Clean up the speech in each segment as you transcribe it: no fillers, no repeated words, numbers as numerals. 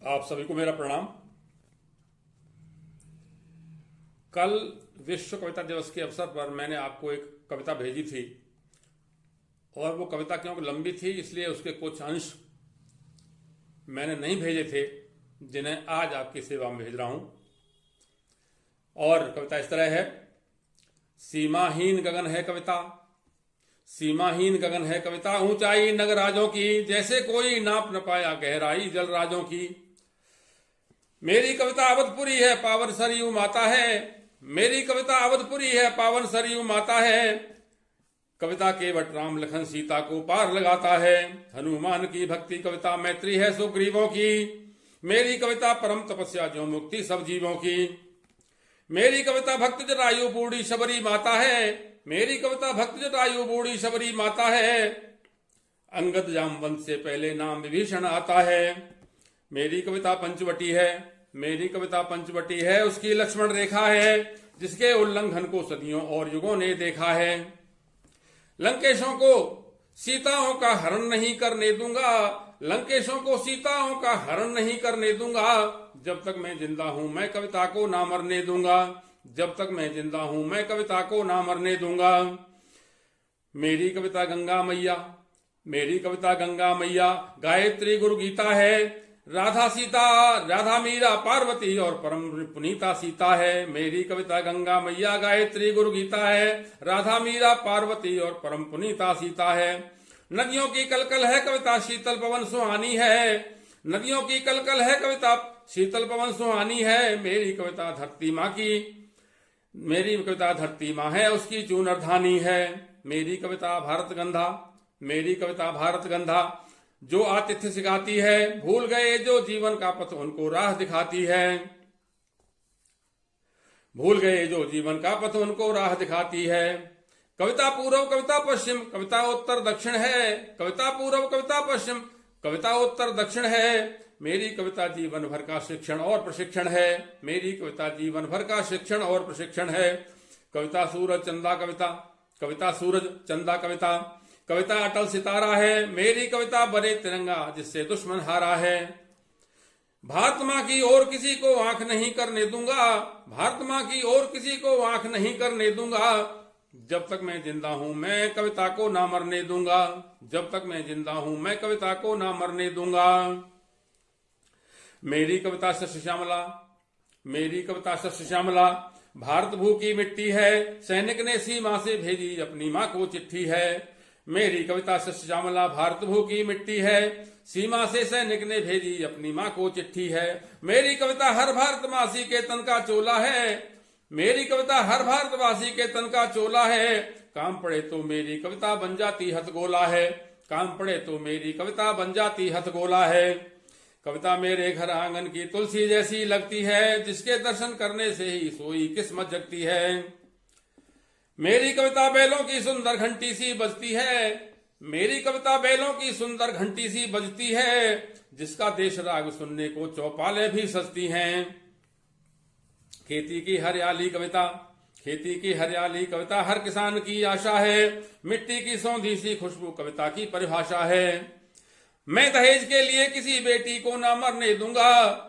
आप सभी को मेरा प्रणाम। कल विश्व कविता दिवस के अवसर पर मैंने आपको एक कविता भेजी थी और वो कविता क्योंकि लंबी थी इसलिए उसके कुछ अंश मैंने नहीं भेजे थे जिन्हें आज आपकी सेवा में भेज रहा हूं। और कविता इस तरह है। सीमाहीन गगन है कविता, सीमाहीन गगन है कविता, ऊंचाई नगराजों की, जैसे कोई नाप न पाया गहराई जलराजों की। मेरी कविता अवधपुरी है पावन सरयू माता है, मेरी कविता अवधपुरी है पावन सरयू माता है। कविता केवट राम लखन सीता को पार लगाता है, हनुमान की भक्ति कविता मैत्री है सुग्रीवों की। मेरी कविता परम तपस्या जो मुक्ति सब जीवों की। मेरी कविता भक्त जटायु बूढ़ी शबरी माता है, मेरी कविता भक्त जटायु बूढ़ी शबरी माता है। अंगद जामवंत से पहले नाम विभीषण आता है। मेरी कविता पंचवटी है, मेरी कविता पंचवटी है, उसकी लक्ष्मण रेखा है, जिसके उल्लंघन को सदियों और युगों ने देखा है। लंकेशों को सीताओं का हरण नहीं करने दूंगा, लंकेशों को सीताओं का हरण नहीं करने दूंगा। जब तक मैं जिंदा हूं मैं कविता को ना मरने दूंगा, जब तक मैं जिंदा हूं मैं कविता को ना मरने दूंगा। मेरी कविता गंगा मैया, मेरी कविता गंगा मैया, गायत्री गुरु गीता है। राधा सीता, राधा मीरा पार्वती और परम पुनीता सीता है। मेरी कविता गंगा मैया, गायत्री गुरु गीता है। राधा मीरा पार्वती और परम पुनीता सीता है। नदियों की कलकल है कविता शीतल पवन सुहानी है, नदियों की कलकल है कविता शीतल पवन सुहानी है। मेरी कविता धरती माँ की, मेरी कविता धरती माँ है, उसकी चूनर धानी है। मेरी कविता भारत गंधा, मेरी कविता भारत गंधा, जो आतिथ्य सिखाती है, भूल गए जो जीवन का पथ उनको राह दिखाती है। भूल गए जो जीवन का पथ उनको राह दिखाती है। कविता पूर्व कविता पश्चिम, कविता उत्तर दक्षिण है, कविता पूर्व कविता पश्चिम, कविता उत्तर दक्षिण है। मेरी कविता जीवन भर का शिक्षण और प्रशिक्षण है, मेरी कविता जीवन भर का शिक्षण और प्रशिक्षण है। कविता सूरज चंदा कविता, कविता सूरज चंदा कविता, कविता अटल सितारा है। मेरी कविता बने तिरंगा जिससे दुश्मन हारा है। भारत माँ की और किसी को आंख नहीं करने दूंगा, भारत माँ की और किसी को आंख नहीं करने दूंगा। जब तक मैं जिंदा हूं मैं कविता को ना मरने दूंगा, जब तक मैं जिंदा हूं मैं कविता को ना मरने दूंगा। मेरी कविता शस्य श्यामला, मेरी कविता शस्य श्यामला, भारत भू की मिट्टी है, सैनिक ने सीमा से भेजी अपनी माँ को चिट्ठी है। मेरी कविता शस्य श्यामला, भारत भू की मिट्टी है, सीमा से सैनिक ने भेजी अपनी माँ को चिट्ठी है। मेरी कविता हर भारतवासी के तन का चोला है, मेरी कविता हर भारतवासी के तन का चोला है। काम पड़े तो मेरी कविता बन जाती हथगोला है, काम पड़े तो मेरी कविता बन जाती हथगोला है। कविता मेरे घर आंगन की तुलसी जैसी लगती है, जिसके दर्शन करने से ही सोई किस्मत जगती है। मेरी कविता बैलों की सुंदर घंटी सी बजती है, मेरी कविता बैलों की सुंदर घंटी सी बजती है, जिसका देश राग सुनने को चौपाले भी सजती हैं। खेती की हरियाली कविता, खेती की हरियाली कविता हर किसान की आशा है, मिट्टी की सौंधी सी खुशबू कविता की परिभाषा है। मैं दहेज के लिए किसी बेटी को ना मरने दूंगा,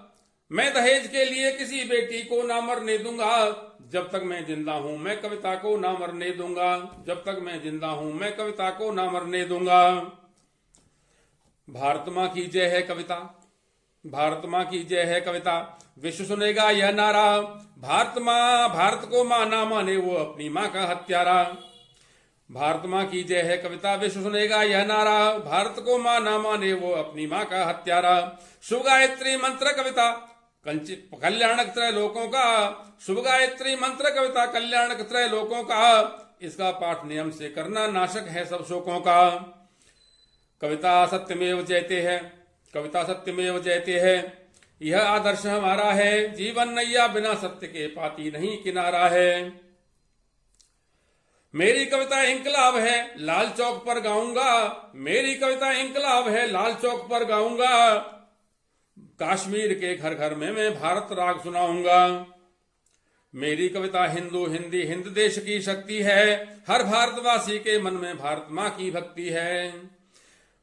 मैं दहेज के लिए किसी बेटी को ना मरने दूंगा। जब तक मैं जिंदा हूं मैं कविता को ना मरने दूंगा, जब तक मैं जिंदा हूं मैं कविता को ना मरने दूंगा। भारत माँ की जय है कविता, भारत माँ की जय है कविता, विश्व सुनेगा यह नारा। भारत माँ, भारत को माँ ना माने वो अपनी माँ का हत्यारा। भारत माँ की जय है कविता, विश्व सुनेगा यह नारा। भारत को माँ ना माने वो अपनी माँ का हत्यारा। शुभ गायत्री मंत्र कविता कल्याणक त्रैलोकों का, शुभ गायत्री मंत्र कविता कल्याणक त्रैलोकों का, इसका पाठ नियम से करना नाशक है सब शोकों का। कविता सत्यमेव जयते है, कविता सत्यमेव जयते है, यह आदर्श हमारा है। जीवन नैया बिना सत्य के पाती नहीं किनारा है। मेरी कविता इंकलाब है लाल चौक पर गाऊंगा, मेरी कविता इंकलाब है लाल चौक पर गाऊंगा। कश्मीर के घर घर में मैं भारत राग सुनाऊंगा। मेरी कविता हिंदू हिंदी हिंद देश की शक्ति है, हर भारतवासी के मन में भारत माँ की भक्ति है।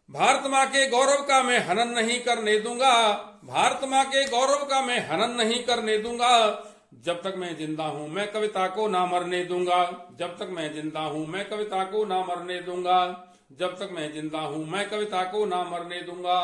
भारत माँ के गौरव का मैं हनन नहीं करने दूंगा, भारत माँ के गौरव का मैं हनन नहीं करने दूंगा। जब तक मैं जिंदा हूं मैं कविता को ना मरने दूंगा, जब तक मैं जिंदा हूं मैं कविता को ना मरने दूंगा, जब तक मैं जिंदा हूं मैं कविता को ना मरने दूंगा।